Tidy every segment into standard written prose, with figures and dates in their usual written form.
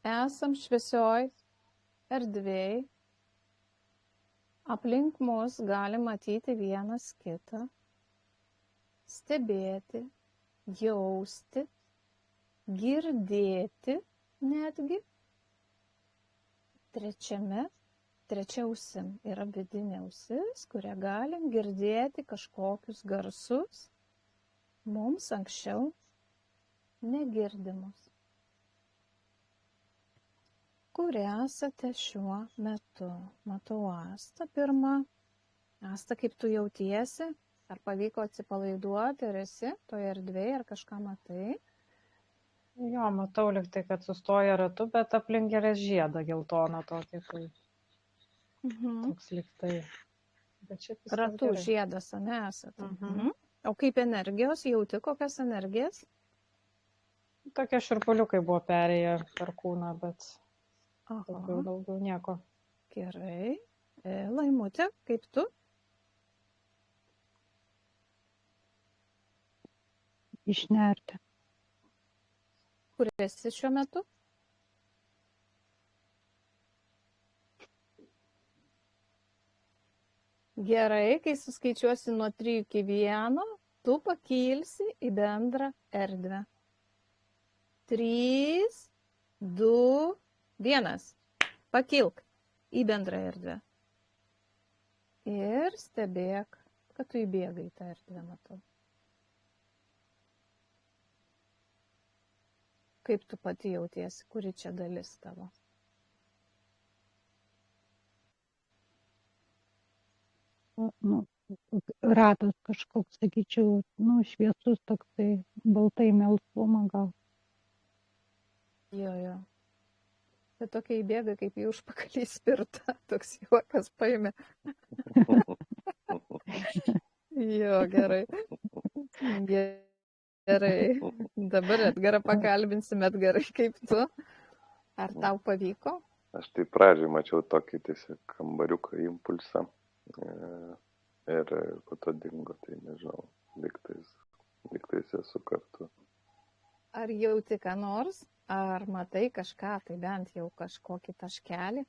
esam šviesioj erdvėj, aplink mus gali matyti vienas kitą, stebėti, jausti, girdėti netgi. Trečia ausim yra vidinė ausis, kurią galim girdėti kažkokius garsus, mums anksčiau negirdimus. Kur esate šiuo metu? Matau Astą pirmą. Asta, kaip tu jautiesi? Ar pavyko atsipalaiduoti, ar esi toje erdvėje, ar kažką matai? Jo, matau lyg tai, kad sustoja ratu, bet aplink yra žiedą geltoną tokį, tai toks lyg tai. Bet šiaip viskas Ratu gerai. žiedas, ane esate? O kaip energijos? Jauti kokias energijas? Tokie širpuliukai buvo perėję per kūną, bet Aha, daugiau nieko. gerai. Laimutė, kaip tu? Išnerti. Kur esi šiuo metu? Gerai, kai suskaičiuosi nuo 3 iki 1, tu pakilsi į bendrą erdvę. 3, 2, 1. Pakilk į bendrą erdvę. Ir stebėk, kad tu įbėgai į tą erdvę, matau. Kaip tu pati jautiesi, kuri čia dalis tavo? Ratas kažkoks, sakyčiau, šviesus toksai, baltai melsvumą gal. Jo. Tai tokia įbėga, kaip į užpakalį spirtą, toks juokas paėmė. Jo, gerai. Gerai. Dabar Edgarą pakalbinsim. Edgarai, kaip tu? Ar tau pavyko? Aš tai pradžiai mačiau tokį tiesiog kambariuką impulsą ir po to dingo, tai nežinau, lygtais esu kartu. Ar jauti ką nors? Ar matai kažką, tai bent jau kažkokį taškelį?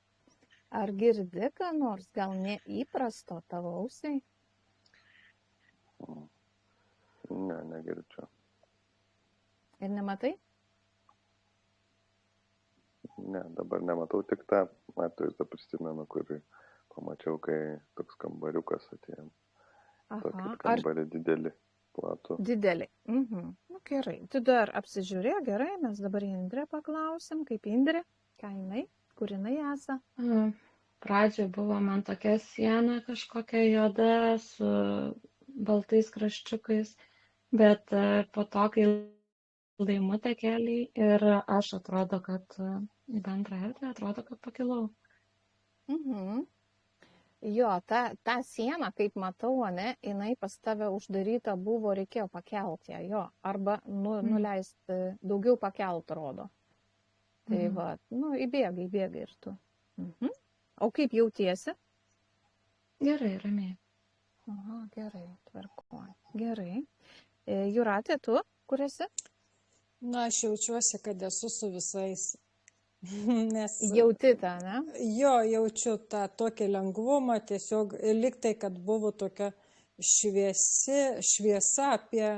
Ar girdi ką nors, gal neįprasto tavo ausiai? Ne, negirdžiu. Ir nematai? Ne, dabar nematau, tik tą atvaizdą prisimenu, kurį pamačiau, kai toks kambariukas atėjo. Tokį kambarį didelį, platų. Didelį. Gerai. Tu dar apsižiūrė, gerai, mes dabar Indrę paklausim, kaip Indrė, ką jinai, kur jinai esa. Pradžioje buvo man tokia siena kažkokia juoda su baltais kraščiukais, bet po to, kai Laimutė keliai ir aš atrodo, kad į bendrą erdvę atrodo, kad pakilau. Jo, ta siena, kaip matau, jinai pas tave uždaryta buvo, reikėjo pakelti ją, jo, arba nuleisti, daugiau pakelt rodo. Tai va, įbėga ir tu. O kaip jautiesi? Gerai, ramiai. Aha, gerai, tvarkoju. Gerai. Jūratė, tu, kur esi? Na, aš jaučiuosi, kad esu su visais. Nes, jauti tą, ne? Jo, jaučiu tą tokį lengvumą, tiesiog liktai, kad buvo tokia šviesa apie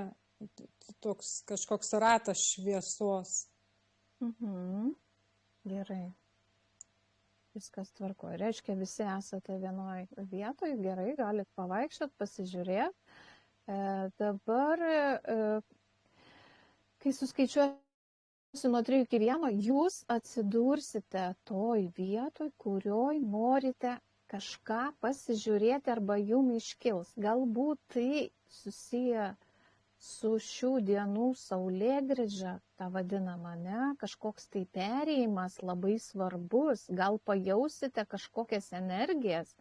toks kažkoks ratas šviesos. Gerai. Viskas tvarkoja. Reiškia, visi esate vienoje vietoje, gerai, galit pavaikščiot, pasižiūrėti. Dabar, kai suskaičiuosiu nuo 3 iki 1, jūs atsidursite toj vietoj, kurioj norite kažką pasižiūrėti arba jum iškils. Galbūt tai susiję su šių dienų saulėgrįža, ta vadinama, ne, kažkoks tai perėjimas labai svarbus. Gal pajausite kažkokias energijas,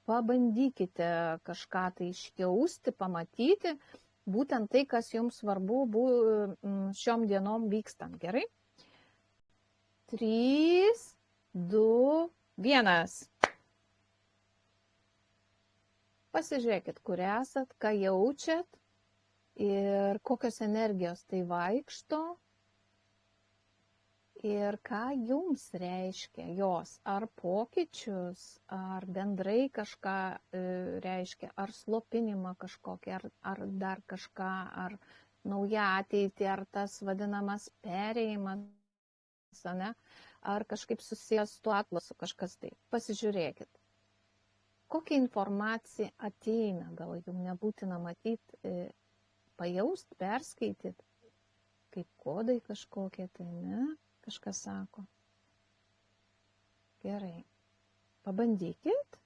pabandykite kažką tai išjausti, pamatyti. Būtent tai, kas jums svarbu šiom dienom vykstant. Gerai? 3, 2, 1. Pasižiūrėkit, kur esat, ką jaučiat ir kokios energijos tai vaikšto. ir ką jums reiškia jos, ar pokyčius, ar bendrai kažką reiškia, ar slopinimą kažkokį, ar dar kažką, ar naują ateitį, ar tas vadinamas perėjimas, ne? Ar kažkaip susijęs su tuo atlasu kažkas tai. Pasižiūrėkit. Kokia informacija ateina, gal jums nebūtina matyti, pajaust, perskaityt, kaip kodai kažkokie, tai ne, kažkas sako. Gerai. Pabandykit.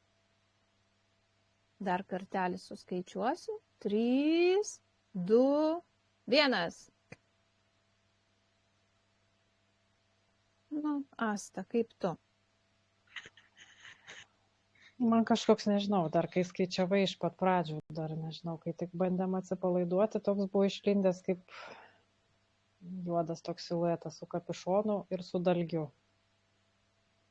Dar kartelį suskaičiuosiu. 3, 2, 1. Nu, Asta, kaip tu? Man kažkoks, nežinau, dar kai skaičiavai iš pat pradžių, dar nežinau, kai tik bandėm atsipalaiduoti, toks buvo išlindęs kaip juodas toks siluetas su kapišonu ir su dalgiu.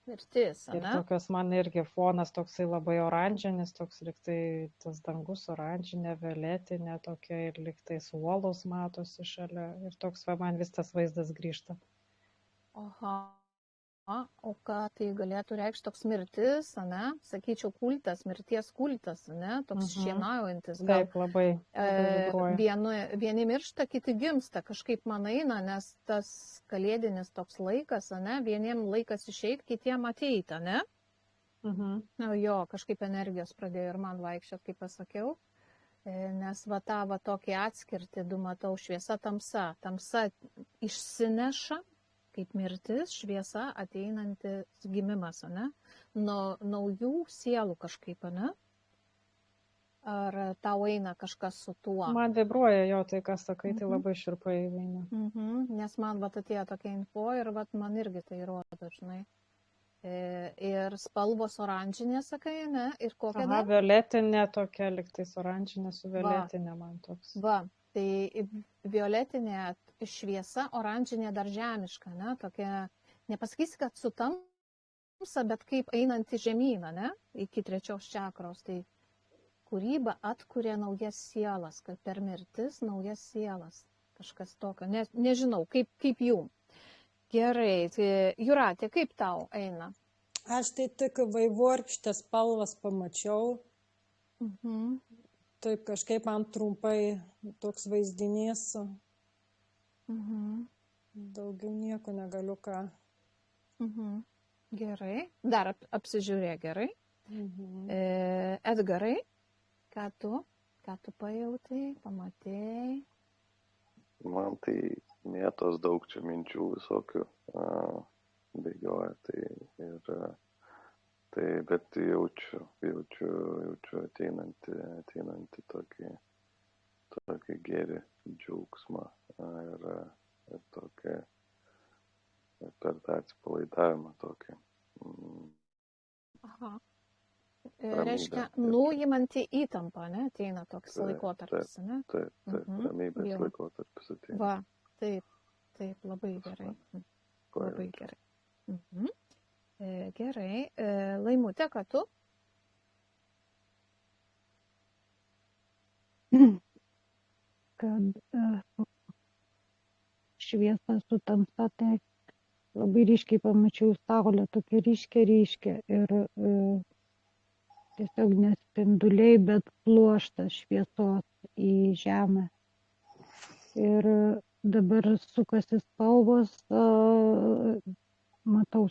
Mirtis, Ir ne? tokios man irgi fonas toksai labai oranžinis, toks liktai tas dangus oranžinė, violetinė tokia ir liktai suolos matosi šalia. Ir toks va man vis tas vaizdas grįžta. Aha. O ką tai galėtų reikšti toks mirtis, ne? Sakyčiau, kultas, mirties kultas, ne? Toks šienaujantis. Gal Taip, labai vibruoja. vieni miršta, kiti gimsta, kažkaip man eina, nes tas kalėdinis toks laikas, ne? Vieniem laikas išeit, kitiem ateita, ne? Na, jo, kažkaip energijos pradėjo ir man vaikščiot, kaip pasakiau. Nes va tą va tokį atskirti, du matau, šviesa, tamsa. Tamsa išsineša, kaip mirtis, šviesa, ateinantis gimimas, ne? Naujų sielų kažkaip, ne? Ar tau eina kažkas su tuo? Man vibruoja jo, tai kas sakai, tai labai širpai eina. Nes man va atėjo tokia info ir va man irgi tai rodo, žinai. Ir spalvos oranžinė, sakai, ne? Ir kokia dar? Violetinė tokia, liktais oranžinė su violetinė man toks. Va, tai violetinė šviesa, oranžinė dar žemiška, ne? Tokia, nepasakysi, kad su tamsa, bet kaip einanti žemyną, ne? Iki 3 čakros. Tai kūryba atkuria naujas sielas, kad per mirtis naujas sielas. Kažkas tokio. Nežinau, kaip jum. Gerai, tai Jūratė, kaip tau eina? Aš tai tik vaivorykštės spalvas pamačiau. Taip kažkaip man trumpai toks vaizdinys. Daugiau nieko negaliu ką. Gerai. Dar apsižiūrė gerai. Edgarai, ką tu pajautai, pamatėjai? Man tai mėtos daug čia minčių visokių bėgioja, bet jaučiu ateinantį tokį gėrį, džiaugsmą ir tokį per tą atsipalaidavimą tokį. Aha. Reiškia, nuimanti įtampą, ne? Ateina toks laikotarpis, ne? Taip, ramybės laikotarpis ateina. Va, taip, labai gerai. Labai gerai. Gerai. Laimutė, ką tu? Kad šviesa su tamsa, tai labai ryškiai pamačiau saulę, tokia ryškia ir tiesiog nespinduliai, bet pluoštas šviesos į žemę. Ir dabar sukasi spalvos, matau,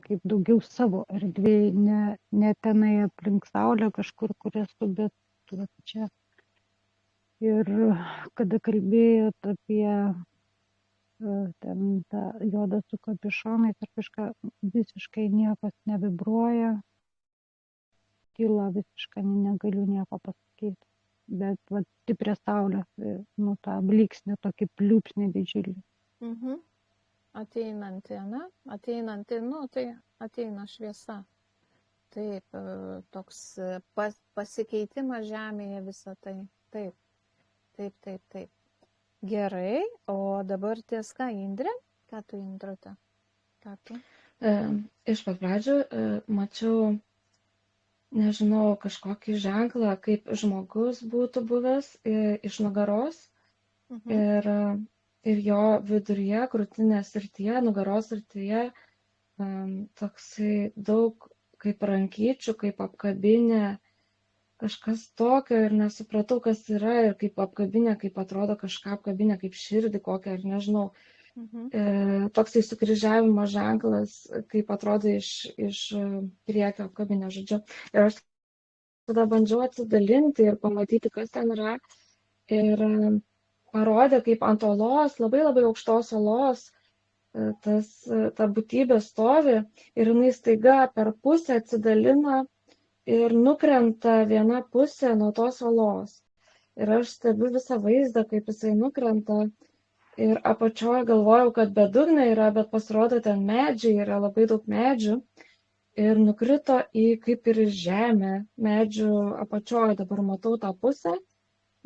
kaip daugiau savo erdvėj, ne tenai aplink saulę kažkur, kur esu, bet čia. Ir kada kalbėjot apie ten tą juodą su kapišonais ar kažką, visiškai niekas nevibruoja, tyla visiškai, negaliu nieko pasakyti. Bet va, stiprią saulę, tą blyksnį, tokį pliūpsnį didžiulį. Ateinanti, ne? Ateinanti, tai ateina šviesa. Taip, toks pasikeitimas žemėje visą tai. Taip. Gerai, o dabar ties ką, Indrė? Ką tu, Indrute? Ką tu? Iš pat pradžių mačiau, nežinau, kažkokį ženklą, kaip žmogus būtų buvęs iš nugaros. Ir ir jo viduryje, krūtinės srityje, nugaros srityje toksai daug kaip rankyčių, kaip apkabinė, kažkas tokio ir nesupratau, kas yra ir kaip apkabinė, kaip atrodo kažką apkabinė, kaip širdį kokią, ar nežinau. Toksai sukryžiavimo ženklas, kaip atrodo iš priekio apkabinė, žodžiu. Ir aš tada bandžiau atsidalinti ir pamatyti, kas ten yra. Ir parodė, kaip ant olos, labai labai aukštos olos, ta būtybė stovi ir jinai staiga per pusę atsidalina ir nukrenta viena pusė nuo tos olos. Ir aš stebiu visą vaizdą, kaip jisai nukrenta. Ir apačioje galvojau, kad bedugnė yra, bet pasirodo ten medžiai, yra labai daug medžių. Ir nukrito į kaip ir žemę, medžių apačioje, dabar matau tą pusę,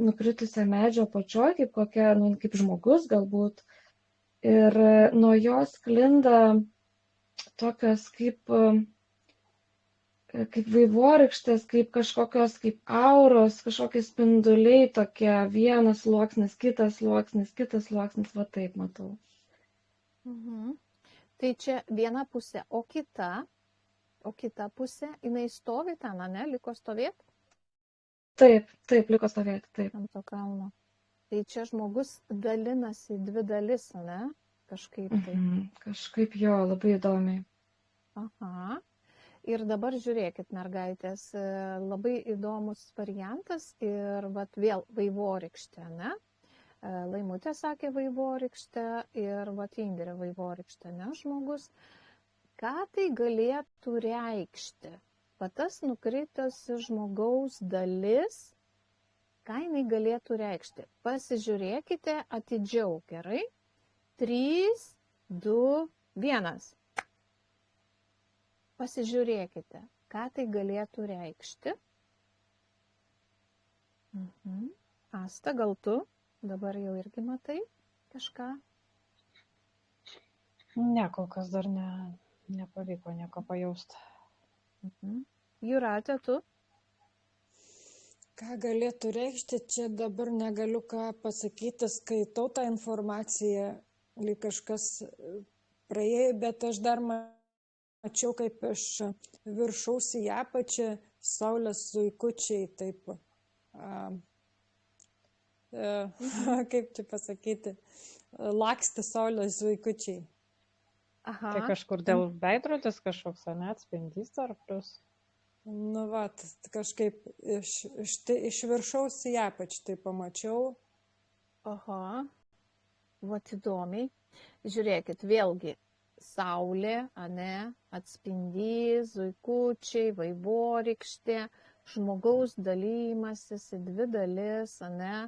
nukritusią medžio apačioje, kaip kokia, kaip žmogus galbūt. Ir nuo jos sklinda tokios kaip vaivorykštės, kaip kažkokios, kaip auros, kažkokie spinduliai tokie, vienas sluoksnis, kitas sluoksnis, va taip matau. Tai čia viena pusė, o kita pusė, jinai stovi ten, ne, liko stovėti? Taip, liko stovėti, taip. Ant to kalno. Tai čia žmogus dalinasi dvi dalis, ne, kažkaip tai. Kažkaip jo, labai įdomiai. Aha. Ir dabar žiūrėkit, mergaitės, labai įdomus variantas ir vat vėl vaivorykštė, ne? Laimutė sakė vaivorykštė ir vat Indrė vaivorykštė, ne, žmogus. Ką tai galėtų reikšti? Va tas nukritęs žmogaus dalis, ką jinai galėtų reikšti? Pasižiūrėkite atidžiau, gerai? 3, 2, 1. Pasižiūrėkite, ką tai galėtų reikšti. Asta, gal tu dabar jau irgi matai kažką? Ne, kol kas dar nepavyko nieko pajausti. Jūratė, tu? Ką galėtų reikšti, čia dabar negaliu ką pasakyti, skaitau tą informaciją, lyg kažkas praėjo, bet aš dar mačiau, kaip iš viršaus į apačią saulės zuikučiai, taip, kaip čia pasakyti, lakstė saulės zuikučiai. Tai kažkur dėl veidrodis kažkoks, ne, atspindys ar plius? Nu, va, kažkaip iš viršaus į apačią tai pamačiau. Aha, vat įdomiai. Žiūrėkit, vėlgi, saulė, ane, atspindys, zuikučiai, vaivorykštė, žmogaus dalymasis į dvi dalis, ane.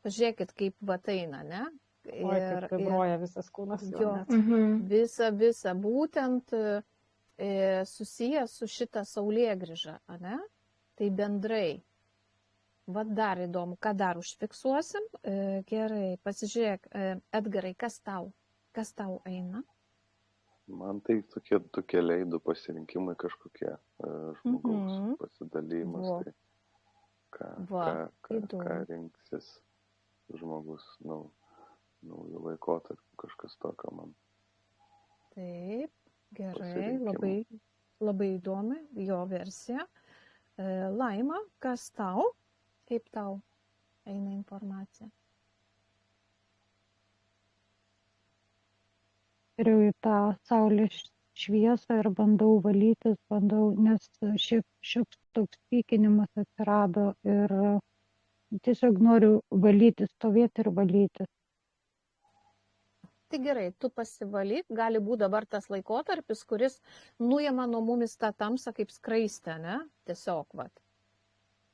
Pažiūrėkit, kaip vat eina, ne? Oi, kaip vibruoja visas kūnas. Visa, būtent susijęs su šitą saulėgrįžą, ane? Tai bendrai. Vat dar įdomu, ką dar užfiksuosim. Gerai, pasižiūrėk, Edgarai, kas tau eina? Man tai tokie du keliai, du pasirinkimai kažkokie žmogaus pasidalymas. Tai ką rinksis žmogus naujų laikotarpių, kažkas tokio man. Taip, gerai, labai įdomi jo versija. Laima, kas tau? Kaip tau eina informacija? Geriau į tą saulės šviesą ir bandau valytis, nes šioks toks pykinimas atsirado ir tiesiog noriu valytis, stovėti ir valytis. Tai gerai, tu pasivalyk, gali būti dabar tas laikotarpis, kuris nuima nuo mumis tą tamsą kaip skraistę, ne? Tiesiog, vat.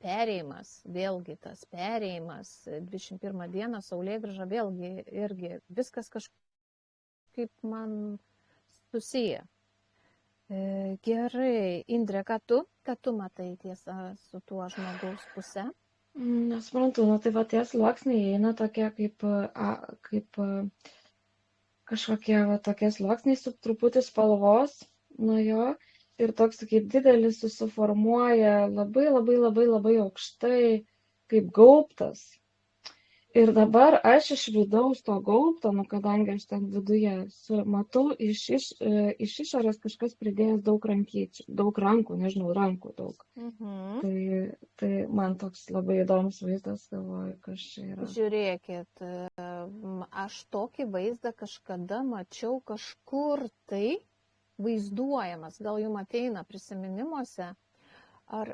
Perėjimas, vėlgi tas perėjimas, 21 dieną saulėgrįža, vėlgi irgi viskas kažkaip man susiję. Gerai, Indrė, ką tu matai tiesa su tuo žmogaus puse? Nesuprantu, tai va tie sluoksniai eina tokie kaip kažkokie va tokie sluoksniai su truputį spalvos nuo jo ir toks kaip didelis susiformuoja labai aukštai, kaip gaubtas. Ir dabar aš iš vidaus to gaubto, nu, kadangi aš ten viduje matau, iš išorės kažkas pridėjęs daug rankyčių, daug rankų, nežinau, rankų daug. Tai man toks labai įdomus vaizdas, galvoju, kas čia yra. Žiūrėkit, aš tokį vaizdą kažkada mačiau kažkur tai vaizduojamas, gal jums ateina prisiminimuose, ar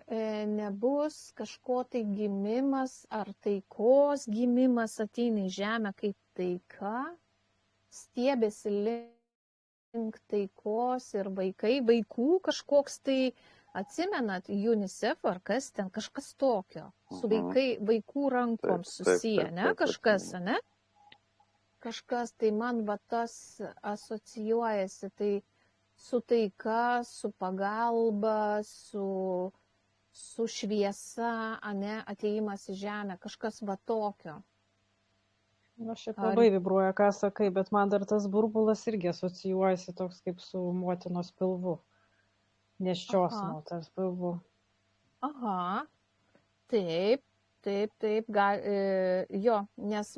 nebus kažko tai gimimas, ar taikos gimimas ateina į žemę kaip taika, stiebėsi link taikos ir vaikų kažkoks tai, atsimenat, UNICEF ar kas ten, kažkas tokio, su vaikų rankom susiję, ne, kažkas, ne? Kažkas, tai man va tas asocijuojasi, tai su taika, su pagalba, su šviesa, ane, atėjimas į žemę, kažkas va tokio. Na, šiaip labai vibruoja, ką sakai, bet man dar tas burbulas irgi asocijuojasi toks kaip su motinos pilvu. Neščios moters pilvu. Aha, taip, jo, nes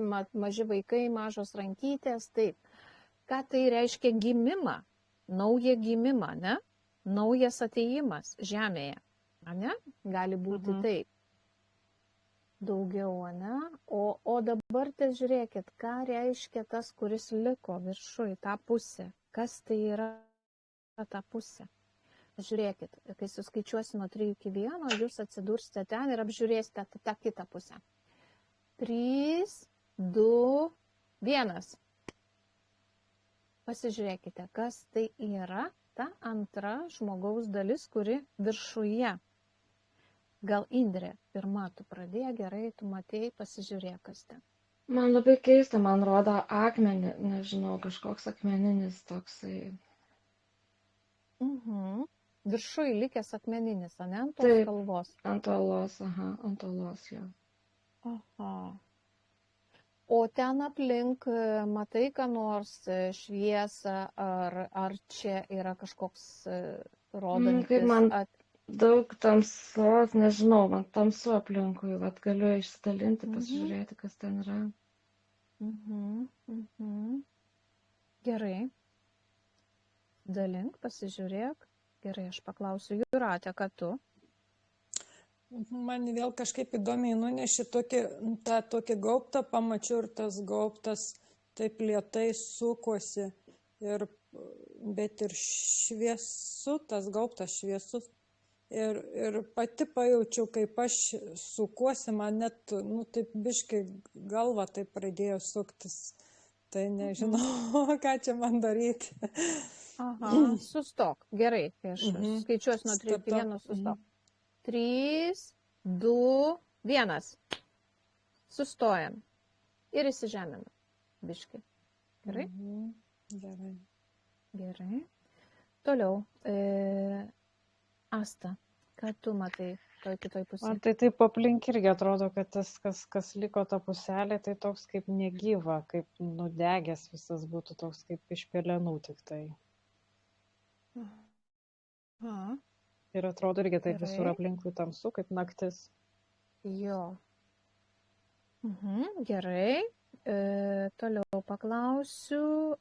maži vaikai, mažos rankytės, taip. Ką tai reiškia gimimą? Naują gimimą, ne? Naujas atėjimas žemėje. Ne? Gali būti taip. Daugiau, ne? O dabar tai žiūrėkit, ką reiškia tas, kuris liko viršui, tą pusę. Kas tai yra ta pusė? Žiūrėkit, kai suskaičiuosi nuo 3 iki 1, jūs atsidursite ten ir apžiūrėsite tą kitą pusę. 3, 2, 1. Pasižiūrėkite, kas tai yra ta antra žmogaus dalis, kuri viršuje. Gal Indrė, pirma, tu pradėjai, gerai, tu matėjai, pasižiūrėk, kas ten. Man labai keista, man rodo akmenį, nežinau, kažkoks akmeninis toksai. Viršui likęs akmeninis, ane, ant tos kalvos? Ant olos, ant olos, jo. Aha. O ten aplink matai, ką nors šviesą, ar čia yra kažkoks rodantis? Kaip man daug tamsos, nežinau, man tamsu aplinkui, vat galiu išsidalinti, pasižiūrėti, kas ten yra. Gerai. Dalink, pasižiūrėk. Gerai, aš paklausiu Jūratę, ką tu? Man vėl kažkaip įdomiai nunešė tokį gaubtą, pamačiau ir tas gaubtas taip lėtai sukosi, bet ir šviesu, tas gaubtas šviesus. Ir pati pajaučiau, kaip aš sukuosi, man net, taip biškai galva taip pradėjo suktis. Tai nežinau, ką čia man daryti. Aha, sustok. Gerai, kai aš skaičiuosiu nuo 3 iki 1, sustok. 3, 2, 1. Sustojam. Ir įsižeminam. Biškai. Gerai? Gerai. Gerai. Toliau. Asta, ką tu matai toj kitoj pusėje? Man tai taip aplink irgi atrodo, kad tas, kas liko ta puselė, tai toks kaip negyva, kaip nudegęs visas būtų toks kaip iš pelenų tik tai. Ir atrodo irgi taip visur aplinkui tamsu, kaip naktis. Jo. Gerai. Toliau paklausiu.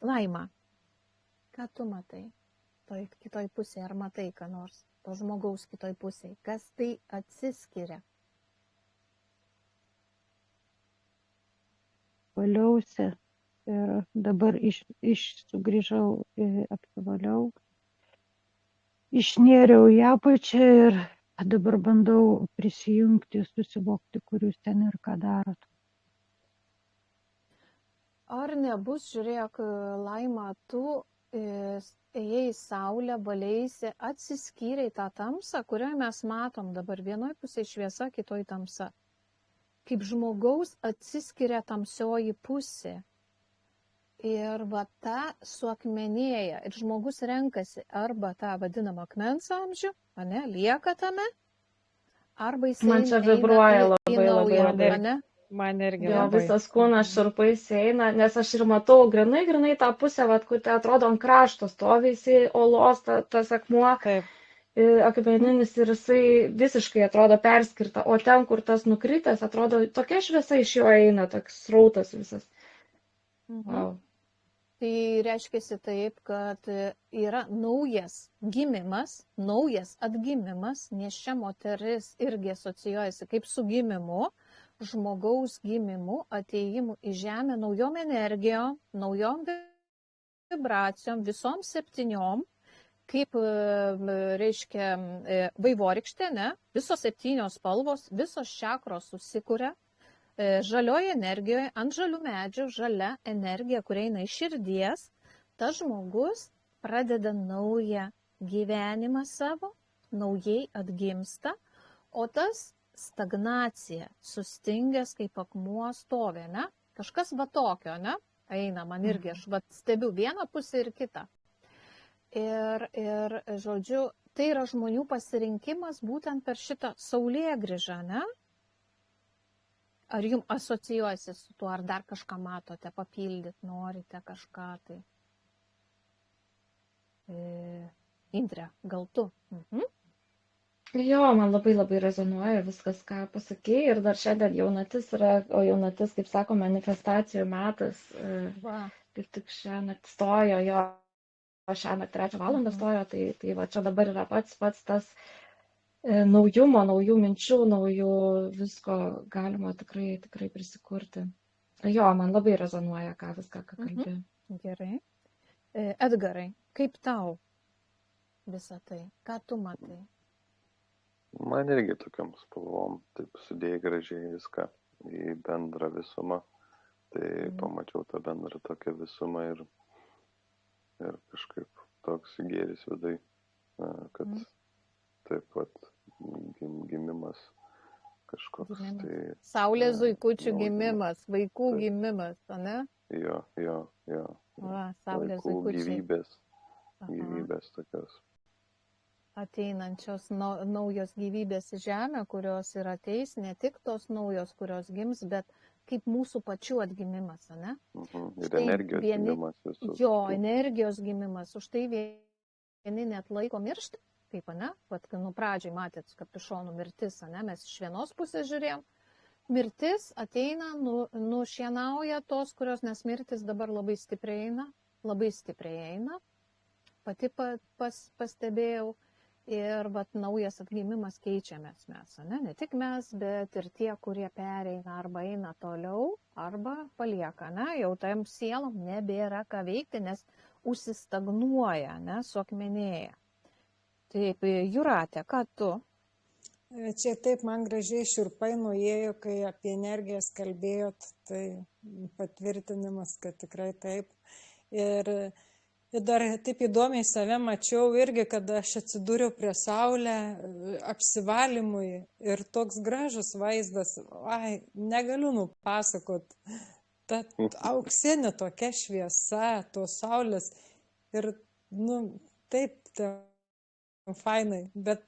Laima, ką tu matai? Toj kitoj pusėje, ar matai ką nors? To žmogaus kitoj pusėje. Kas tai atsiskiria? Valiausi ir dabar sugrįžau, apsivaliau, išnėriau į apačią ir dabar bandau prisijungti, susivokti, kur jūs ten ir ką darot. Ar nebus, žiūrėk, Laima, tu ėjai į saulę, valėsi, atsiskyrei tą tamsą, kurioje mes matom dabar vienoj pusėje šviesa, kitoj tamsa. Kaip žmogaus atsiskiria tamsioji pusė. Ir va ta suakmenėja. Ir žmogus renkasi arba tą vadinamą akmens amžių, ane, lieka tame, arba jisai man čia vibruoja labai. Ne? Man irgi jo, visas kūnas šarpais eina, nes aš ir matau grinai tą pusę, vat, kur tai atrodo ant krašto stovi, olos tas akmuo. Taip. akmeninis ir jisai visiškai atrodo perskirta, o ten, kur tas nukritęs, atrodo tokia šviesa iš jo eina, toks srautas visas. Wow. Tai reiškia taip, kad yra naujas gimimas, naujas atgimimas, nes čia moteris irgi asocijuojasi kaip su gimimu, žmogaus gimimu, atėjimu į žemę naujom energijom, naujom vibracijom, visom 7, kaip, reiškia, vaivorykštė, ne? Visos 7 spalvos, visos čakros susikuria žalioje energijoje, ant žalių medžių, žalia energija, kur eina iš širdies, tas žmogus pradeda naują gyvenimą savo, naujai atgimsta, o tas stagnacija, sustingęs kaip akmuo stovi, ne? Kažkas va tokio, ne? Eina, man irgi, aš va stebiu vieną pusę ir kitą. Ir, žodžiu, tai yra žmonių pasirinkimas būtent per šitą saulėgrįžą, ne? Ar jums asocijuojasi su tuo, ar dar kažką matote, papildyti, norite kažką tai? Indre, gal tu? Jo, man labai rezonuoja viskas, ką pasakėjai, ir dar šiandien jaunatis yra, o jaunatis, kaip sako, manifestacijų metas, kaip tik šiandien stojo, jo, šiandien 3 valandą stojo, tai va čia dabar yra pats tas naujumo, naujų minčių, naujų visko galima tikrai prisikurti. Jo, man labai rezonuoja viską, ką kalbėjai. Gerai. Edgarai, kaip tau visą tai? Ką tu matai? Man irgi tokiam spalvom, taip sudėjai gražiai viską į bendrą visumą. Tai pamačiau tą bendrą tokią visumą ir kažkaip toks gėris vidai, kad taip pat gimimas kažkoks. Tai, Saulės zuikučių gimimas, vaikų gimimas, ne? Jo. Saulės vaikų zuikučiai. gyvybės tokios. Ateinančios naujos gyvybės į žemę, kurios ir ateis, ne tik tos naujos, kurios gims, bet kaip mūsų pačių atgimimas, ne? Ir energijos gimimas visų. Jo, energijos gimimas. Už tai vieni net laiko miršti. Kaip, ne? Vat, pradžiai matėt kapišonų mirtis, ne? Mes iš vienos pusės žiūrėjom. Mirtis ateina, nušienauja tos, kurios, nes mirtis dabar labai stipriai eina. Pati pastebėjau. Ir vat, naujas atgimimas keičiamės mes, ne tik mes, bet ir tie, kurie pereina arba eina toliau, arba palieka, ne? Jau tam sielom nebėra ką veikti, nes užsistagnuoja, ne? Suakmenėja. Taip, Jūrate, ką tu? Čia taip man gražiai šiurpai nuėjo, kai apie energijas kalbėjot, tai patvirtinimas, kad tikrai taip. Ir dar taip įdomiai save mačiau irgi, kada aš atsidūriau prie Saulę apsivalymui ir toks gražus vaizdas, negaliu nupasakot, ta auksinė tokia šviesa, tos Saulės ir, taip, fainai, bet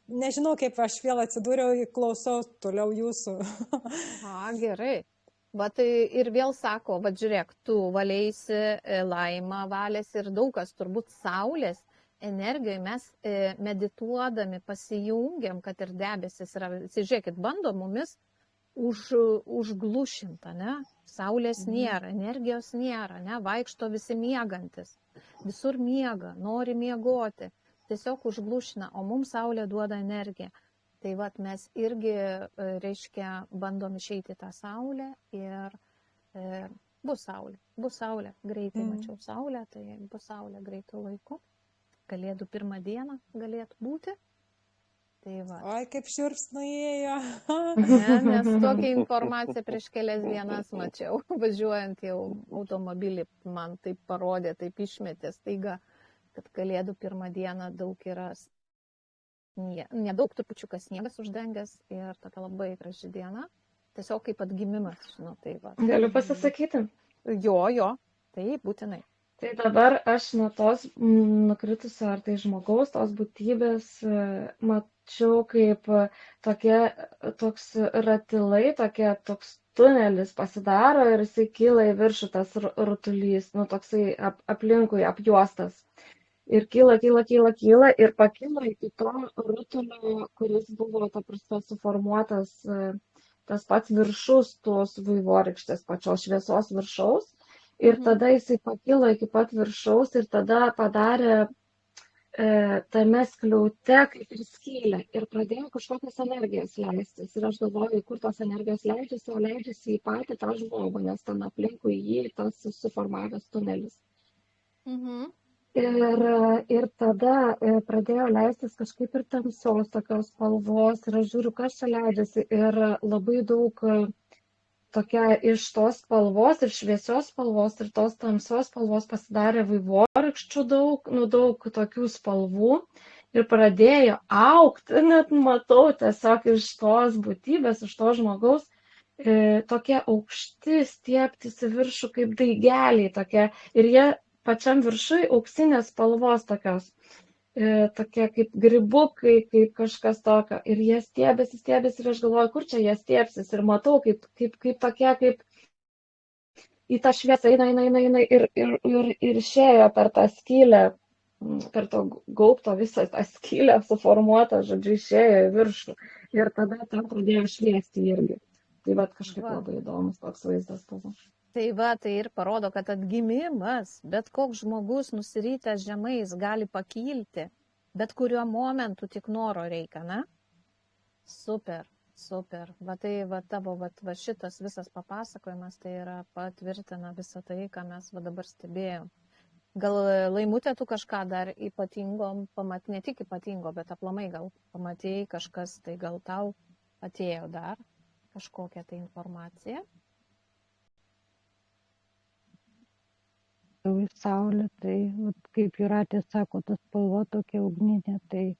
nežinau, kaip aš vėl atsidūriau, klausau toliau jūsų. Gerai. Vat ir vėl sako, žiūrėk, tu valėsi, Laima valėsi ir daug kas turbūt Saulės energijoje mes medituodami pasijungiam, kad ir debesis yra, žiūrėkit, bando mumis užglušinta, ne? Saulės nėra, energijos nėra, ne? Vaikšto visi miegantis, visur miega, nori miegoti, tiesiog užglušina, o mums Saulė duoda energiją. Tai vat mes irgi, reiškia, bandom išeiti tą Saulę ir bus Saulė, greitai mačiau Saulę, tai bus Saulė greitų laikų. Kalėdų 1 dieną galėtų būti. Tai va. Oi, kaip šiurps nuėjo. Nes tokią informaciją prieš kelias dienas mačiau, važiuojant jau automobilį, man taip parodė, taip išmetė staiga, kad Kalėdų 1 dieną daug yra. Nedaug trupučiukas sniegas uždengęs ir tokia labai graži diena. Tiesiog kaip atgimimas, tai va. Galiu pasisakyti? Jo, tai būtinai. Tai dabar aš nuo tos nukritusio ar tai žmogaus, tos būtybės mačiau kaip toks ratilai, toks tunelis pasidaro ir jisai kyla į viršų tas rutulys, toksai aplinkui apjuostas. ir kyla ir pakilo iki to rutulio, kuris buvo, ta prasme, suformuotas tas pats viršus tos vaivorykštės pačios šviesos viršaus. Ir tada jisai pakilo iki pat viršaus ir tada padarė tame skliaute kaip ir skylę ir pradėjo kažkokias energijas leistis. Ir aš galvoju, kur tos energijos leidžiasi, o leidžiasi į patį tą žmogų, nes ten aplinkui jį tas suformavęs tunelis. Ir tada pradėjo leistis kažkaip ir tamsios tokios spalvos ir aš žiūriu, kas čia leidžiasi ir labai daug tokia iš tos spalvos ir šviesios spalvos ir tos tamsios spalvos pasidarė vaivorykščių daug tokių spalvų ir pradėjo augti, net matau tiesiog iš tos būtybės, iš to žmogaus, tokie aukšti stieptis į viršų kaip daigeliai tokie ir jie pačiam viršui auksinės spalvos tokios. Tokie kaip grybukai, kaip kažkas tokio. Ir jie stiebėsi ir aš galvoju, kur čia jie stiebsis. Ir matau, kaip tokie, kaip į tą šviesą eina ir išėjo per tą skylę, per to gaubto visą tą skylę suformuotą, žodžiu, išėjo į viršų. Ir tada ten pradėjo šviesti irgi. Tai va kažkaip labai įdomus toks vaizdas buvo. Tai va, tai ir parodo, kad atgimimas, bet koks žmogus nusirytęs žemais gali pakilti, bet kuriuo momentu tik noro reikia, na? Super. Va tai va tavo va šitas visas papasakojimas, tai yra patvirtina visą tai, ką mes va dabar stebėjom. Gal Laimutė, tu kažką dar ypatingo pamatė, ne tik ypatingo, bet aplamai gal pamatėjai kažkas, tai gal tau atėjo dar kažkokią tai informaciją? Į saulę, tai kaip Jūratė sako, ta spalva tokia ugninė, tai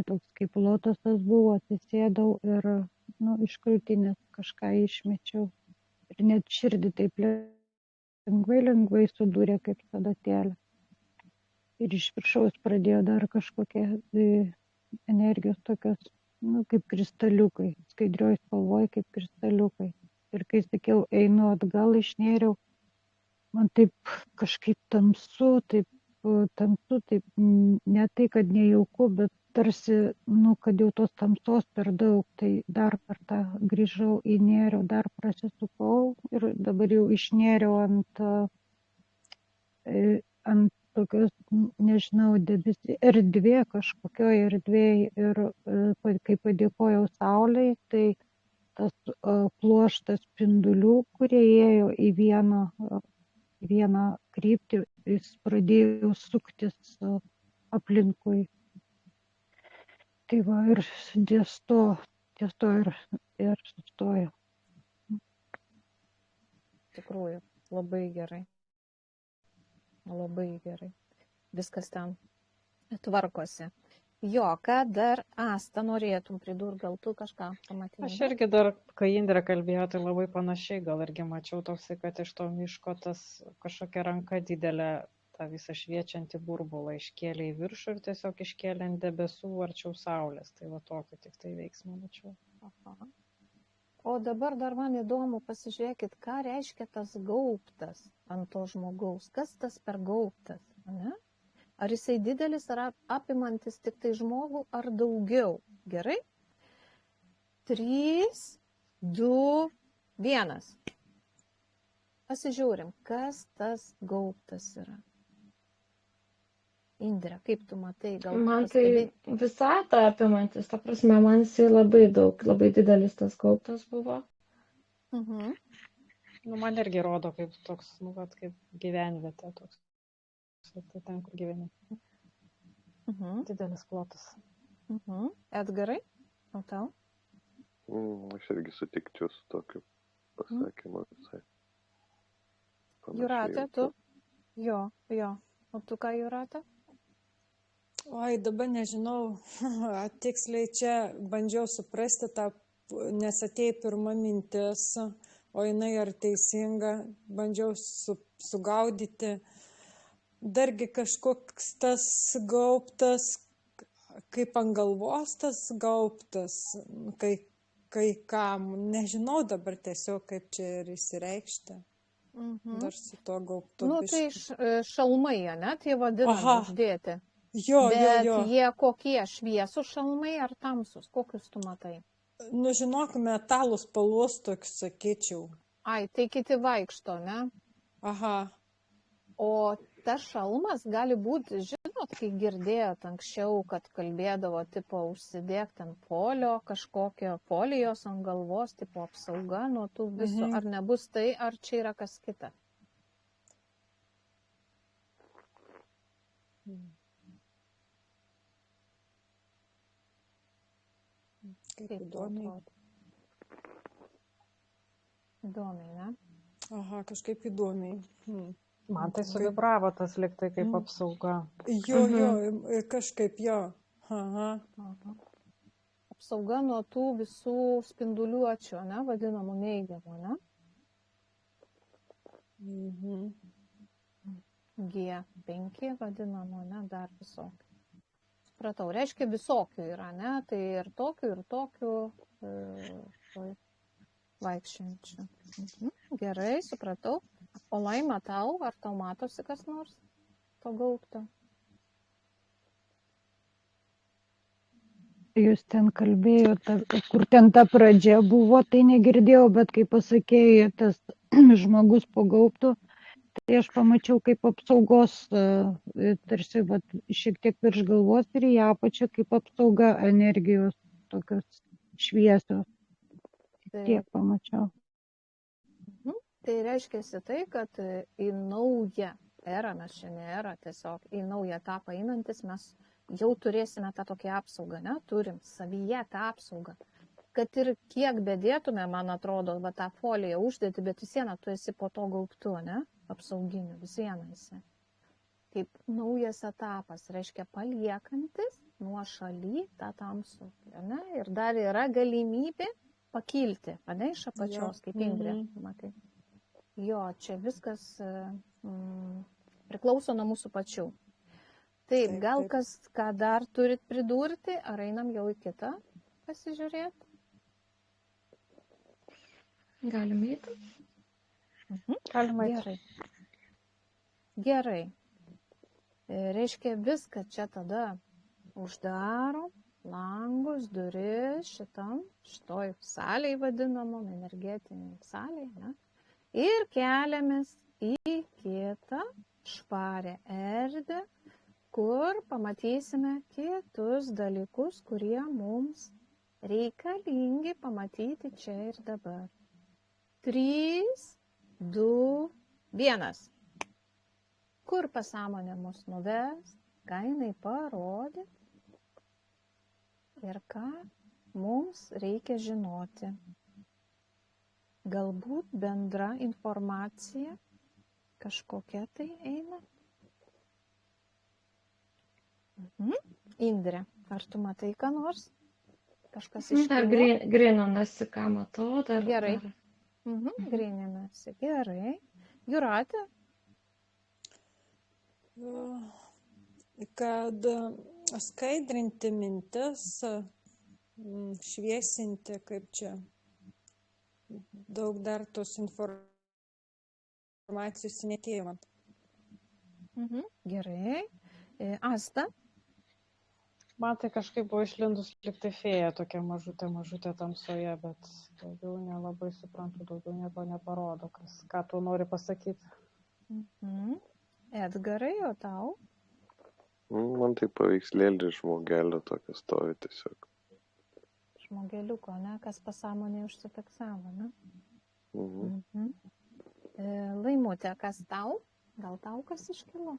toks kaip lotosas buvo, atsisėdau ir iš krūtinės kažką išmečiau. Ir net širdį taip lengvai sudūrė kaip sadatėlė. Ir iš viršaus pradėjo dar kažkokie energijos tokios, kaip kristaliukai, skaidrioj spalvoj kaip kristaliukai. Ir kai sakiau, einu atgal, išnėriau, man taip kažkaip tamsu, taip ne tai, kad nejauku, bet tarsi, kad jau tos tamsos per daug, tai dar kartą grįžau, įnėriau, dar prasisukau ir dabar jau išnėriau ant tokios, nežinau, erdvė, kažkokioj erdvėj ir kai padėkojau saulei, tai tas pluoštas spindulių, kurie ėjo į vieną kryptį, jis pradėjo suktis aplinkui. Tai va ir ties to ir sustojo. Tikrųjų, labai gerai. Labai gerai. Viskas ten tvarkosi. Jo, ką dar Asta norėtum pridurti, gal tu kažką pamatyti? Aš irgi dar, kai Indrė kalbėjo, tai labai panašiai, gal irgi mačiau toksai, kad iš to miško tas kažkokia ranka didelė, tą visą šviečiantį burbulą iškėlė į viršų ir tiesiog iškėlė ant debesų arčiau saulės. Tai va tokį tik tai veiksmą mačiau. Aha. O dabar dar man įdomu, pasižiūrėkit, ką reiškia tas gaubtas ant to žmogaus. Kas tas per gaubtas, ne? Ar jisai didelis, ar apimantis tik tai žmogų, ar daugiau? Gerai? 3, 2, 1. Pasižiūrim, kas tas gaubtas yra. Indrė, kaip tu matai? Man tai visatą apimantis, ta prasme, man jisai labai daug, labai didelis tas gaubtas buvo. Man irgi rodo kaip toks, kaip gyvenvietė toks. Tai ten, kur gyveni. Didelis plotas. Edgarai, o tau? Aš irgi sutikčiau su tokiu pasakymu visai. Jūratė, tu? Jo. O tu ką, Jūratė? Oi, dabar nežinau, tiksliai čia bandžiau suprasti tą, nes atėjo pirma mintis, o jinai ar teisinga, bandžiau sugaudyti. Dargi kažkoks tas gaubtas, kaip ant galvos tas gaubtas, kai kam, nežinau dabar tiesiog kaip čia ir įsireikšti. Dar su to gaubtu Nu, tai biškį. šalmai, ne, tie vadinami Aha. uždėti. Jo. Bet jie kokie, šviesų šalmai ar tamsus, kokius tu matai? Nu, žinok, metalų spalvos toks, sakyčiau. Ai, tai kiti vaikšto, ne? Aha. O tas šalmas gali būti, žinot, kai girdėjot anksčiau, kad kalbėdavo, tipo, užsidėk ten folio, kažkokio folijos ant galvos, tipo, apsauga nuo tų visų. Ar nebus tai, ar čia yra kas kita? Kaip įdomiai. Įdomiai, ne? Aha, kažkaip įdomiai. Man tai suvibravo tas liktai kaip apsauga. Jo, kažkaip jo. Aha. Apsauga nuo tų visų spinduliuočių, ne, vadinamų neigiamų, ne? G5 vadinamų, ne, dar visokių. Supratau, reiškia visokių yra, ne, tai ir tokių vaikščiančių. Gerai, supratau. O Laima tau, ar tau matosi kas nors to gaubto? Jūs ten kalbėjote, kur ten ta pradžia buvo, tai negirdėjau, bet kai pasakėjai tas žmogus po gaubtu, tai aš pamačiau kaip apsaugos, tarsi šiek tiek virš galvos ir į apačią kaip apsauga energijos tokios šviesios. Tiek pamačiau. Tai reiškia tai, kad į naują erą, mes čia ne erą, tiesiog į naują etapą einantis, mes jau turėsime tą tokią apsaugą, ne? Turim savyje tą apsaugą. Kad ir kiek bedėtume, man atrodo, tą foliją uždėti, bet vis viena tu esi po to gaubtu, ne? Apsauginiu, vis viena esi. Kaip naujas etapas, reiškia paliekantis nuo šaly tą tamsų, ne? Ir dar yra galimybė pakilti, ne, iš apačios, kaip Indrė, matai. Jo, čia viskas priklauso nuo mūsų pačių. Taip, gal kas, ką dar turit pridurti, ar einam jau į kitą pasižiūrėti? Galim eiti? Galima Gerai. Gerai. Reiškia, viską čia tada uždarom, langus, duris šitoj salėj vadinamom, energetiniai salėj, ne? Ir keliamės į kitą švarę erdvę, kur pamatysime kitus dalykus, kurie mums reikalingi pamatyti čia ir dabar. 3, 2, 1. Kur pasąmonė mus nuves, ką jinai parodė ir ką mums reikia žinoti. Galbūt bendra informacija kažkokia tai eina. Indrė, ar tu matai ką nors? Kažkas iškilo? Dar gryninasi, ką matau. Gerai. Gryninasi. Gerai. Jūratė? Kad skaidrinti mintis, šviesinti, kaip čia, daug dar tos informacijos netėjo. Gerai. Asta? Man tai kažkaip buvo išlindus liktai fėja tokia mažutė tamsoje, bet daugiau nelabai suprantu, daugiau nieko neparodo, ką tu nori pasakyti. Edgarai, o tau? Man tai paveikslėlį žmogelio tokio stovi tiesiog. Žmogeliuko, ne? Kas pasąmonėje užsifiksavo, ne? Laimutė, kas tau? Gal tau kas iškilo?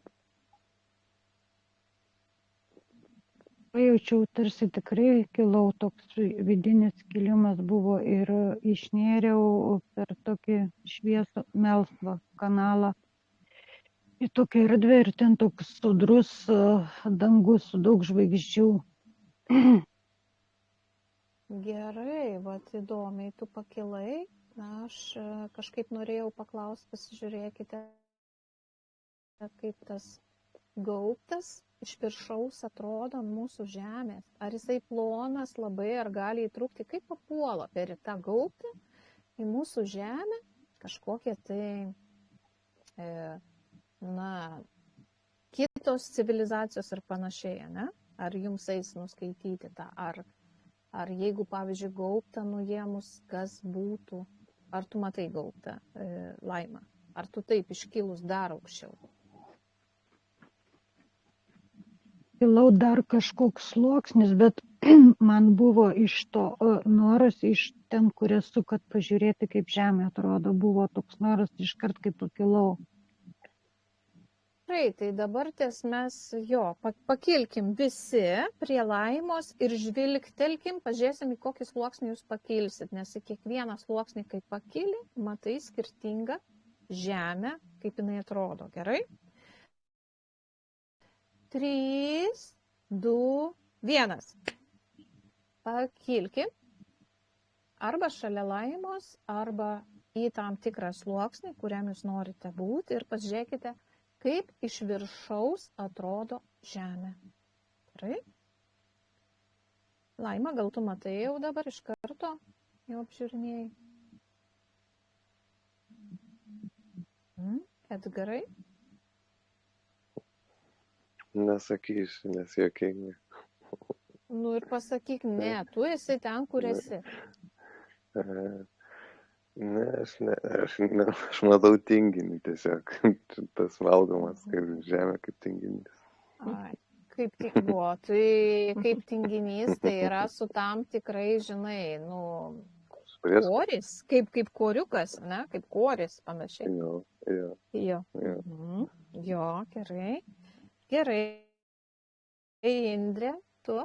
Pajaučiau, tarsi tikrai kilau, toks vidinis kilimas buvo ir išnėriau per tokį šviesų melsvą kanalą į tokią erdvę ir ten toks sodrus dangus su daug žvaigždžių. Gerai, vat įdomiai tu pakilai. Aš kažkaip norėjau paklausti, pasižiūrėkite, kaip tas gaubtas iš viršaus atrodo mūsų žemės. Ar jisai plonas labai, ar gali įtrūkti, kaip papuola per tą gaubtą į mūsų žemę kažkokie tai kitos civilizacijos ir panašiai, ne? Ar jums eis nuskaityti tą, ar jeigu, pavyzdžiui, gaubtą nuėmus, kas būtų, ar tu matai gaubtą, Laima, ar tu taip iškilus dar aukščiau? Kilau dar kažkoks sluoksnis, bet man buvo iš to noras, iš ten, kur esu, kad pažiūrėti, kaip žemė atrodo, buvo toks noras iškart, kaip pakilau. Tai dabar mes pakilkim visi prie Laimos ir žvilgtelkim, pažiūrėsim, į kokį sluoksnį jūs pakilsit, nes į kiekvieną sluoksnį, kai pakili, matai skirtingą žemę, kaip jinai atrodo, gerai? 3, 2, 1. Pakilkim arba šalia Laimos, arba į tam tikrą sluoksnį, kuriam jūs norite būti ir pasižiūrėkite, kaip iš viršaus atrodo žemė. Gerai? Laima, gal tu matai jau dabar iš karto, jau apžiūrinėjai? Edgarai? Nesakysiu, nes juokinga. Nu ir pasakyk, ne, tu esi ten, kur esi. Ne, aš matau tinginį tiesiog. Tas valgomas kaip žemė, kaip tinginys. Ai, kaip tinginys, tai yra su tam tikrai, žinai, koris, kaip koriukas, ne, kaip koris panašiai. Jo. Jo, gerai. Gerai. Indrė, tu?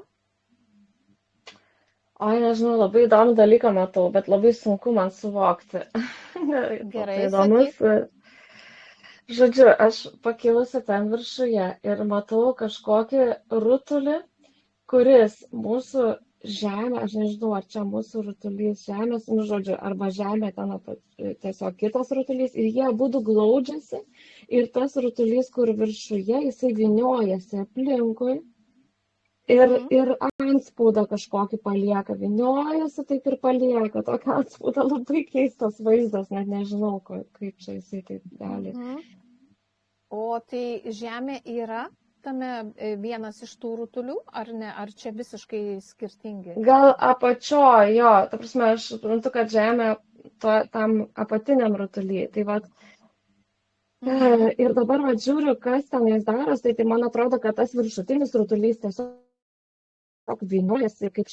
Oi, nežinau, labai įdomų dalyką matau, bet labai sunku man suvokti. Gerai, įdomus. Žodžiu, aš pakilusi ten viršuje ir matau kažkokį rutulį, kuris mūsų žemė, aš nežinau, ar čia mūsų rutulys žemės, žodžiu, arba žemė ten tiesiog kitas rutulys ir jie abudu glaudžiasi ir tas rutulys, kur viršuje, jisai vyniojasi aplinkui ir antspaudą kažkokį palieka, vyniojasi taip ir palieka, tokį antspaudą, labai keistas vaizdas, net nežinau, kaip čia jisai taip gali. O tai žemė yra tame vienas iš tų rutulių, ar ne, ar čia visiškai skirtingi? Gal apačioje, jo, ta prasme, aš suprantu, kad žemė tam apatiniam rutuly, tai vat, ir dabar vat žiūriu, kas tenais daros, tai man atrodo, kad tas viršutinis rutulys tiesiog vyniojasi, kaip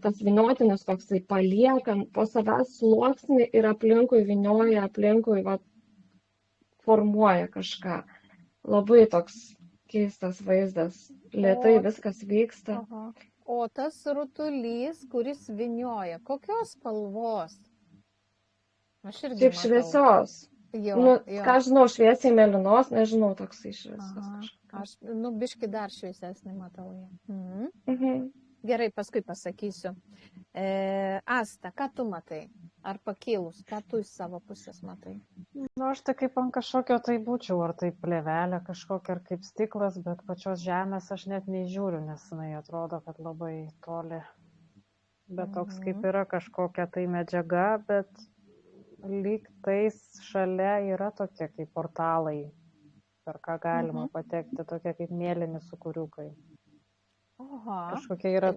tas vyniotinis toksai palieka po savęs sluoksnį ir aplinkui vynioja, aplinkui vat, formuoja kažką. Labai toks keistas vaizdas, lėtai viskas vyksta. O tas rutulys, kuris vynioja, kokios spalvos? Šiaip šviesios. Ką žinau, šviesiai mėlynos, nežinau, toksai šviesos. Aš, biški dar šviesesnį matau. Gerai, paskui pasakysiu. Asta, ką tu matai? Ar pakilus, ką tu iš savo pusės matai? Aš tai kaip ant kažkokio tai būčiau, ar tai plėvelė kažkokia, ar kaip stiklas, bet pačios žemės aš net nežiūriu, nes jinai atrodo, kad labai toli. Bet toks kaip yra kažkokia tai medžiaga, bet lyg tais šalia yra tokie kaip portalai, per ką galima patekti, tokie kaip mėlyni sūkuriukai. Kažkokie yra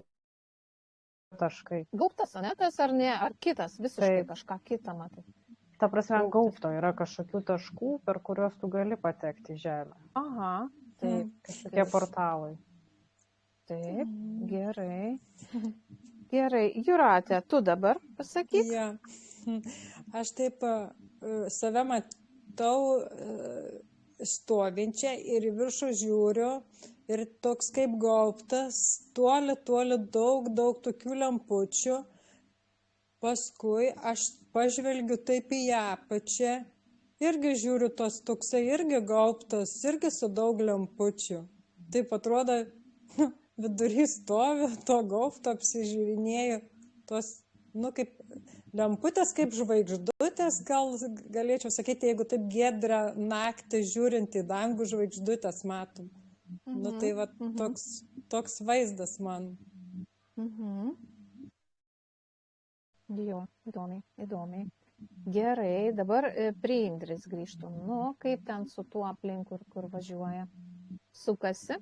taškai. Gaubtas, ne tas ar ne, ar kitas, visiškai kažką kitą matai? Ta prasme, gaubto yra kažkokių taškų, per kuriuos tu gali patekti į žemę. Taip. Kažkokie portalai. Taip, gerai. Gerai, Jūratė, tu dabar pasakyk? Ja. Aš taip save matau stovinčią ir į viršų žiūriu ir toks kaip gaubtas, toli, daug tokių lempučių. Paskui aš pažvelgiu taip į apačią, irgi žiūriu toksai irgi gaubtas, irgi su daug lempučių. Taip atrodo, vidury stoviu, to gaubto apsižiūrinėju, tos, kaip lemputės, kaip žvaigždutės, gal galėčiau sakyti, jeigu taip giedrą naktį žiūrint į dangų žvaigždutės matom. Tai va toks vaizdas man. Jo, įdomiai. Gerai, dabar prie Indrės grįžtų. Nu, kaip ten su tuo aplink, kur važiuoja? Sukasi?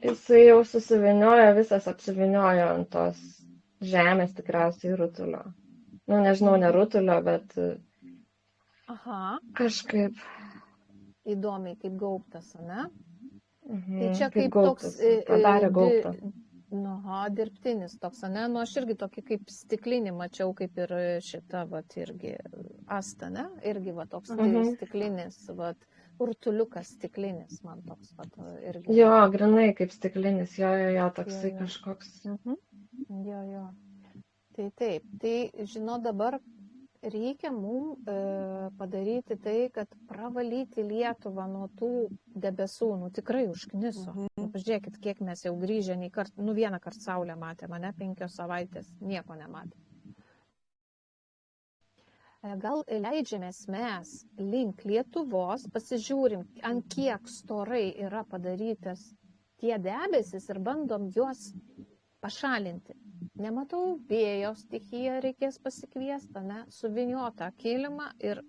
Jisai jau susiviniojo, visas apsiviniojo ant tos žemės tikriausiai rutulio. Nu, nežinau, ne rutulio, bet Aha, kažkaip. įdomiai, kaip gaubtas, ne? Mhm, Tai čia kaip gaubtas, toks padarė gaubtą. Dirbtinis toks, ne? Nu, aš irgi tokį kaip stiklinį mačiau, kaip ir šita, vat, irgi asta, ne? Irgi, va, toks stiklinis, va, urtuliukas stiklinis, man toks, va, irgi. Jo, grinai kaip stiklinis, jo, toksai kažkoks. Jo. Tai taip, tai, žinau, dabar reikia mums padaryti tai, kad pravalyti Lietuvą nuo tų debesų, nu tikrai užkniso. Pažiūrėkit, kiek mes jau grįžę, vieną kartą saulę matėme, ne 5 savaitės, nieko nematėme. Gal leidžiamės mes link Lietuvos, pasižiūrim, ant kiek storai yra padarytas tie debesis ir bandom juos pašalinti. Nematau, vėjo stichiją reikės pasikviesti, ne, suviniotą kilimą ir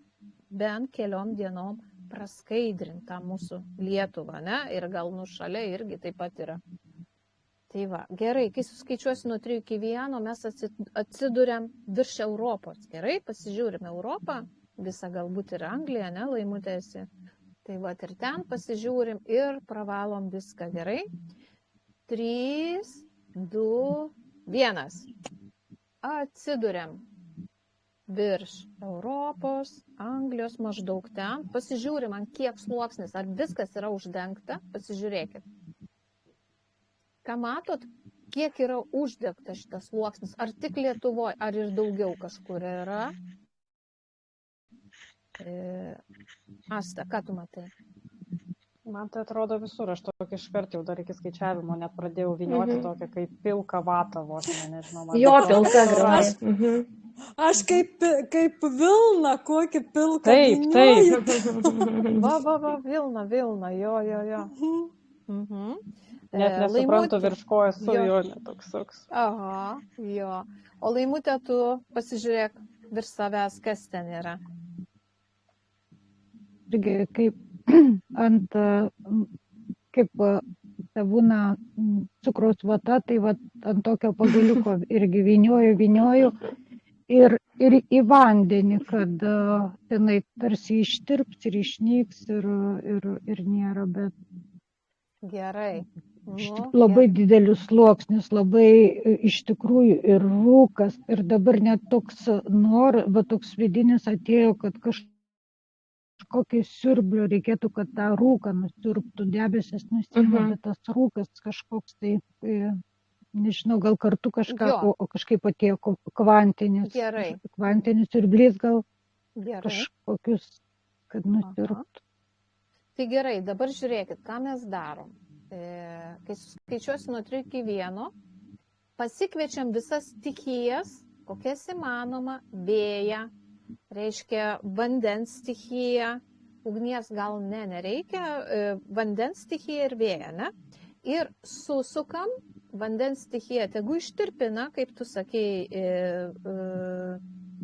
bent keliom dienom praskaidrintą mūsų Lietuvą, ne, ir gal nušalia irgi taip pat yra. Tai va, gerai, kai suskaičiuosi nuo 3 iki 1, mes atsiduriam virš Europos. Gerai, pasižiūrim Europą, visą galbūt ir Angliją, ne, Laimutėsi. Tai va, ir ten pasižiūrim ir pravalom viską, gerai. 3, 2, 1. Atsiduriam virš Europos, Anglijos maždaug ten. Pasižiūrim, ant kiek sluoksnis, ar viskas yra uždengta. Pasižiūrėkit. Ką matot, kiek yra uždegta šitas sluoksnis? Ar tik Lietuvoje, ar ir daugiau kažkur yra? Asta, ką tu matai? Man tai atrodo visur, aš tokį iškart jau dar iki skaičiavimo net pradėjau vynioti tokią kaip pilką vatą vos, nežinau. Jo, pilka grinai. Aš kaip vilna, kokį pilką Taip. Va, vilna, jo. Net nesuprantu virš ko esu, jo netoks. Aha, jo. O Laimutė, tu pasižiūrėk virš savęs, kas ten yra. Irgi kaip kaip būna cukraus vata, tai vat, ant tokio pagaliuko irgi vynioju ir į vandenį, kad tenai tarsi ištirps ir išnyks ir nėra, bet gerai. Labai didelis sluoksnis, labai iš tikrųjų ir rūkas, ir dabar net toks toks vidinis atėjo, kad kažkokį siurblio reikėtų, kad tą rūką nusiurbtų, debesis nusima, bet tas rūkas kažkoks tai, nežinau, gal kartu kažką, o kažkaip atėjo kvantinis siurblys, gal kažkokius, kad nusiurbtų. Tai gerai, dabar žiūrėkit, ką mes darom. Kai skaičiuosi nuo 3 iki 1, pasikviečiam visas stichijas, kokias įmanoma, vėją, reiškia vandens stichiją, ugnies gal nereikia, vandens stichiją ir vėją, ne? Ir susukam vandens stichiją, tegu ištirpina, kaip tu sakei,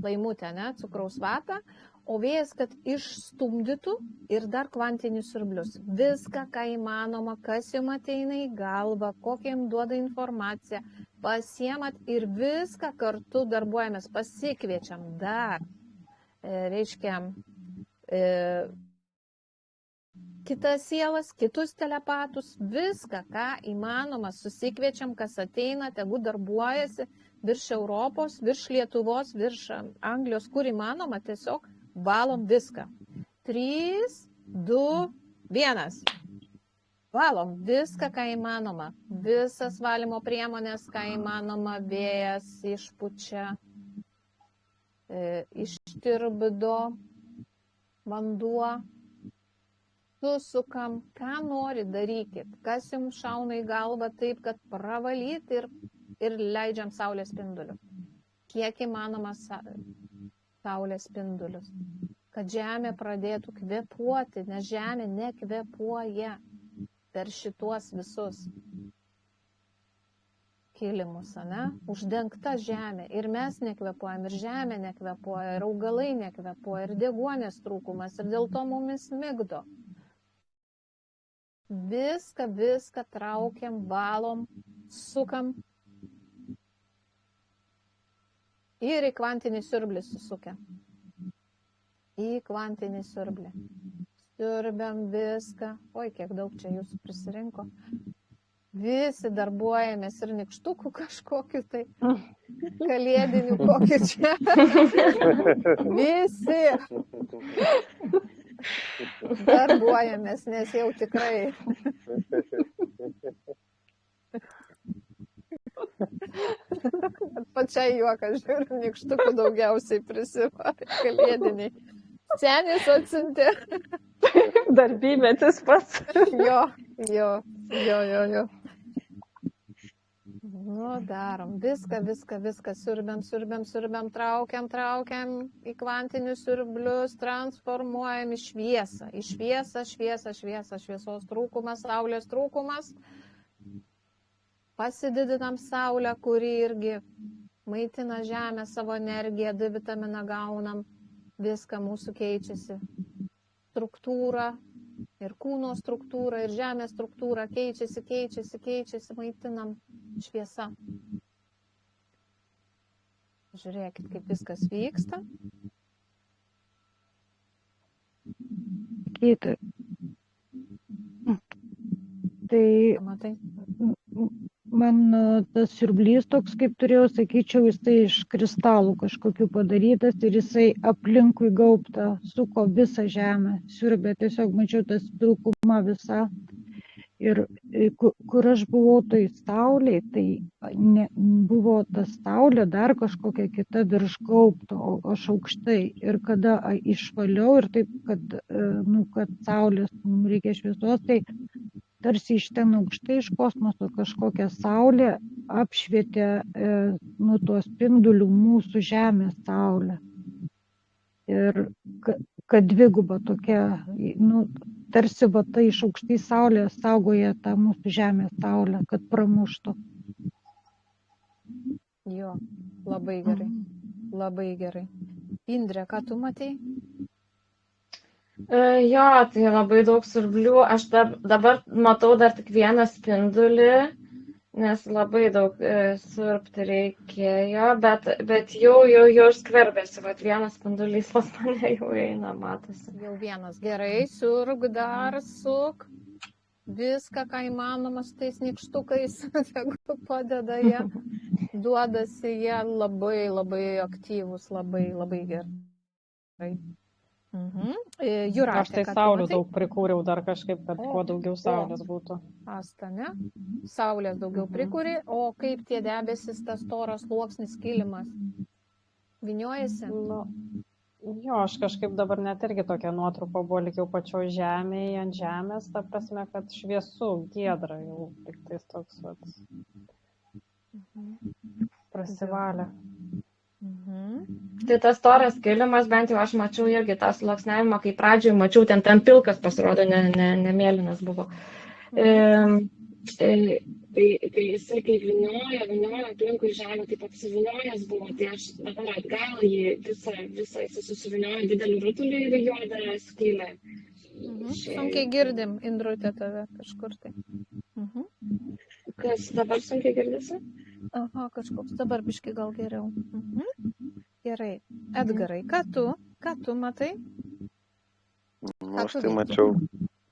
Laimutė, ne, cukraus vatą, o vėjas, kad išstumdytų ir dar kvantinius siurblius. Viską, ką įmanoma, kas jums ateina į galvą, kokią jums duoda informaciją, pasiemat ir viską kartu darbuojamės, pasikviečiam dar, reiškia, kitas sielas, kitus telepatus, viską, ką įmanoma, susikviečiam, kas ateina, tegu darbuojasi virš Europos, virš Lietuvos, virš Anglijos, kur įmanoma, tiesiog valom viską. 3, 2, 1. Valom viską, ką įmanoma. Visas valymo priemonės, ką įmanoma, vėjas išpučia, ištirpdo, vanduo. Susukam, ką nori darykit, kas jums šauna į galvą taip, kad pravalyt ir leidžiam saulės spindulius. Kiek įmanoma saulės spindulius. Kad žemė pradėtų kvėpuoti, nes žemė nekvėpuoja per šituos visus. kilimus, ane? Uždengta žemė. Ir mes nekvepuojam, ir žemė nekvepuoja, ir augalai nekvepuoja, ir deguonės trūkumas, ir dėl to mumis migdo. Viską traukiam, valom, sukam ir į kvantinį siurblį susukę. Į kvantinį siurblį. Siurbiam viską. Oi, kiek daug čia jūsų prisirinko. Visi darbuojamės ir nikštukų kažkokiu tai kalėdinių kokiu čia. Visi darbuojamės, nes jau tikrai. Pačiai juokas, žiūriu, nikštukų daugiausiai prisivarė kalėdiniai. Senis atsiuntė. Darbymetis pats. Jo. Nu, darom viską, siurbiam, traukiam į kvantinius siurblius, transformuojam į šviesą. Į šviesos trūkumas, saulės trūkumas. Pasididinam saulę, kuri irgi maitina žemę savo energiją, D vitaminą gaunam. Viską mūsų keičiasi. Struktūra, ir kūno struktūra, ir žemės struktūra keičiasi, maitinam šviesa. Žiūrėkit, kaip viskas vyksta. Keita. Tai Matai? man tas siurblys toks, kaip turėjau, sakyčiau, jisai iš kristalų kažkokių padarytas ir jisai aplinkui gaubtą suko visą žemę, siurbė, tiesiog mačiau tas pilkuma visa. Ir kur aš buvau toj saulėj, tai buvo ta saulė dar kažkokia kita virš gaubto, o aš aukštai. Ir kada išvaliau ir taip, kad saulės mums reikia šviesos, tai tarsi iš ten aukštai iš kosmoso kažkokia saulė apšvietė tuo spinduliu mūsų žemės saulę. Ir kad dviguba tokia, tarsi va tai iš aukštai saulė saugoja tą mūsų žemės saulę, kad pramuštų. Jo, labai gerai. Indrė, ką tu matei? Jo, tai labai daug siurblių. Aš dabar matau dar tik vieną spindulį, nes labai daug siurbti reikėjo, bet jau skverbėsi, vat vienas spindulys pas mane jau eina, matosi. Jau vienas, gerai, siurb, dar suk. Viską, ką įmanoma su tais nikštukais, tegu padeda jie, duodasi jie labai aktyvūs, labai gerai. Jūratė, aš tai saulių daug prikūriau dar kažkaip, kad kuo daugiau saulės būtų. Asta, ne? Saulės daugiau prikūri, o kaip tie debesis, tas storas sluoksnis kilimas? Viniojasi? Jo, aš kažkaip dabar net irgi tokia nuotrauka buvo lyg jau pačioj žemėje, ant žemės, ta prasme, kad šviesu, giedra jau, tik tais toks prasivalė. Tai tas storas kilimas, bent jau aš mačiau irgi tą sluoksniavimą, kai pradžioje mačiau, ten pilkas pasirodo, ne mėlynas buvo. Tai jisai kai vinioja aplinkui žemę, taip apsivinojęs buvo, tai aš dabar atgal jį visą susivinioja didelį rutulį ir juodą skylę. Sunkiai girdim, Indrutė, tave kažkur tai. Kas dabar sunkiai girdisi? Aha, kažkoks dabar biški gal geriau. Gerai. Edgarai, ką tu matai? Aš tai mačiau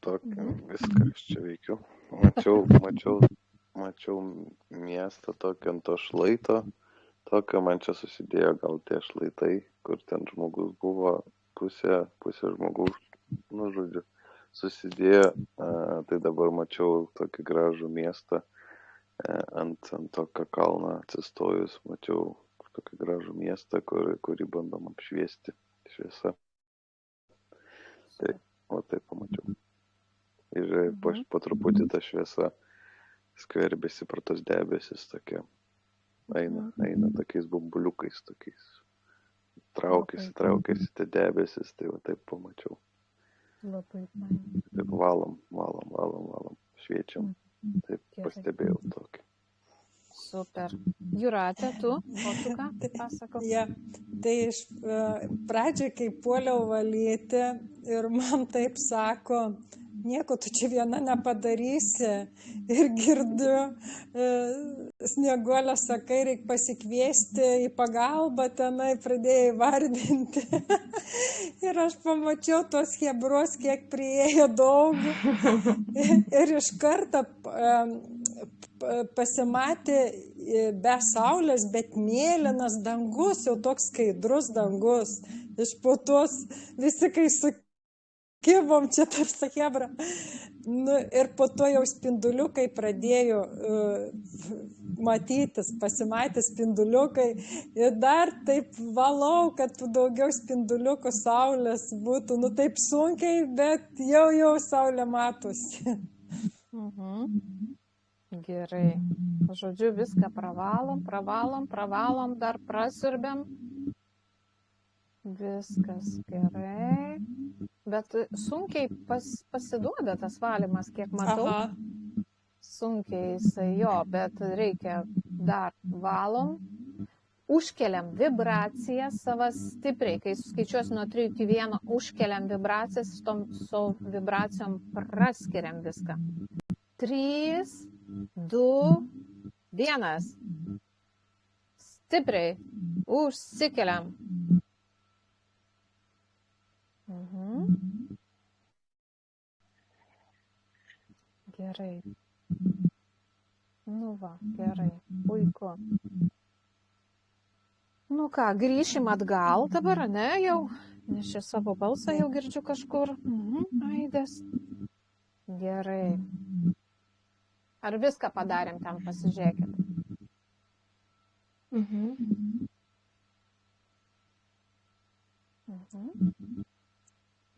tokį, viską aš čia veikiu. Mačiau miestą tokį ant to šlaito, tokio man čia susidėjo gal tie šlaitai, kur ten žmogus buvo, pusė žmogaus, žodžiu, susidėjo, tai dabar mačiau tokį gražų miestą, ant tokio kalno atsistojus, mačiau tokį gražų miestą, kurį bandom apšviesti šviesa. Tai, o taip pamačiau. Ir po truputį ta šviesa skverbėsi pro tos debesis tokia, eina tokiais bumbuliukais, tokiais, traukiasi tie debesis, tai va taip pamačiau. Labai fainai. Taip valom, šviečiam, taip pastebėjau tokį. Super. Jūratė, tu ką pasakau? Ja, tai iš pradžiai, kai puoliau valyti ir man taip sako, nieko tu čia viena nepadarysi. Ir girdiu, Snieguolė sakai, reikia pasikviesti į pagalbą, tenai pradėjai vardinti. Ir aš pamačiau tos hebros, kiek priėjo daug. Ir iš karto pasimatė be saulės, bet mėlynas dangus, jau toks skaidrus dangus. Iš po tos visi, kai sukibom čia tarsi hebra. Nu, ir po to jau spinduliukai pradėjo matytis, pasimatė spinduliukai. Ir dar taip valau, kad daugiau spinduliukų saulės būtų. Nu, taip sunkiai, bet jau saulė matosi. Gerai. Žodžiu, viską pravalom, dar prasiurbėm. Viskas gerai. Bet sunkiai pasiduoda tas valymas, kiek matau. Aha. Sunkiai jisai jo, bet reikia dar valom. Užkeliam vibracijas savas stipriai, kai suskaičiuosiu nuo 3 iki 1, užkeliam vibracijas, su vibracijom praskiriam viską. 3, 2, 1. Stipriai užsikeliam. Gerai. Nu va, gerai. Puiku. Nu ką, grįšim atgal dabar, ne jau? Nes čia savo balsą jau girdžiu kažkur. Aidas. Gerai. Ar viską padarėm ten, pasižiūrėkit?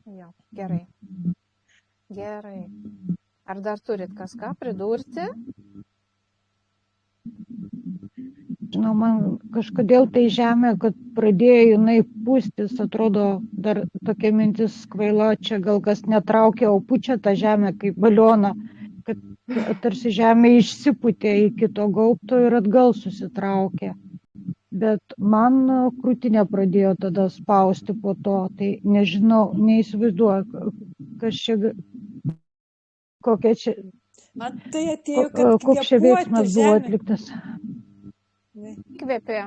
Jo, gerai. Gerai. Ar dar turit kažką pridurti? Žinau, man kažkodėl tai žemė, kad pradėjo jinai pūstis, atrodo, dar tokia mintis kvaila, čia gal kas netraukia, o pučia tą žemę kaip balioną, kad tarsi žemė išsipūtė iki to gaubto ir atgal susitraukė. Bet man krūtinė pradėjo tada spausti po to, tai nežinau, neįsivaizduoju, kas čia, kokia čia, Tai atėjo, kad koks čia veiksmas buvo atliktas. Įkvėpė,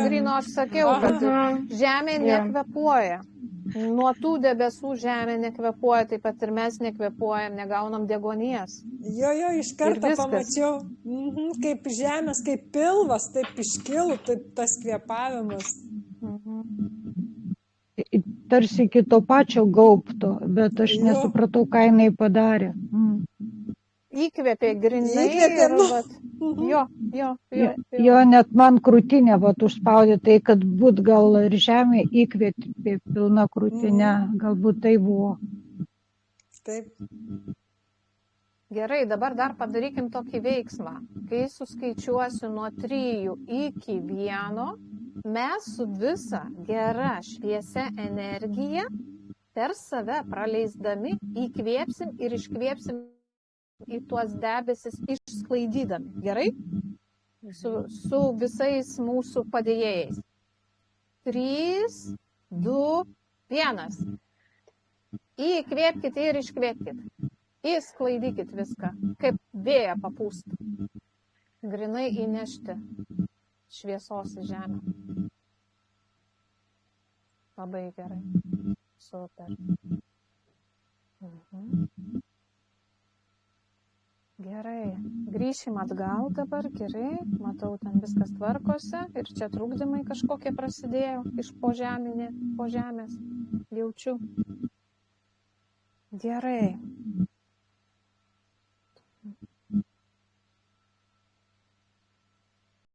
grino, aš sakiau, kad žemė nekvepuoja. Nuo tų debesų žemė nekvepuoja, taip pat ir mes nekvepuojam, negaunam deguonies. Jo, iš karto pamačiau, kaip žemės, kaip pilvas, taip iškilo, taip tas kvėpavimas. Tarsi iki to pačio gaubto, bet aš nesupratau, ką jinai padarė. Įkvėpė grinai ir vat. Jo, net man krūtinė vat užspaudė, tai kad būt gal ir žemė įkvėpė pilna krūtinė, galbūt tai buvo. Taip. Gerai, dabar dar padarykim tokį veiksmą. Kai suskaičiuosiu nuo 3 iki 1, mes su visa gera šviesia energija per save praleisdami įkvėpsim ir iškvėpsim į tuos debesis išsklaidydami. Gerai? Su visais mūsų padėjėjais. 3, 2, 1. Įkvėpkite ir iškvėpkite. Įsklaidykit viską, kaip vėją papūst. Grinai įnešti šviesos į žemę. Labai gerai. Super. Gerai. Grįšim atgal dabar, gerai. Matau, ten viskas tvarkosi. Ir čia trukdymai kažkokie prasidėjo iš po žemės. Jaučiu. Gerai.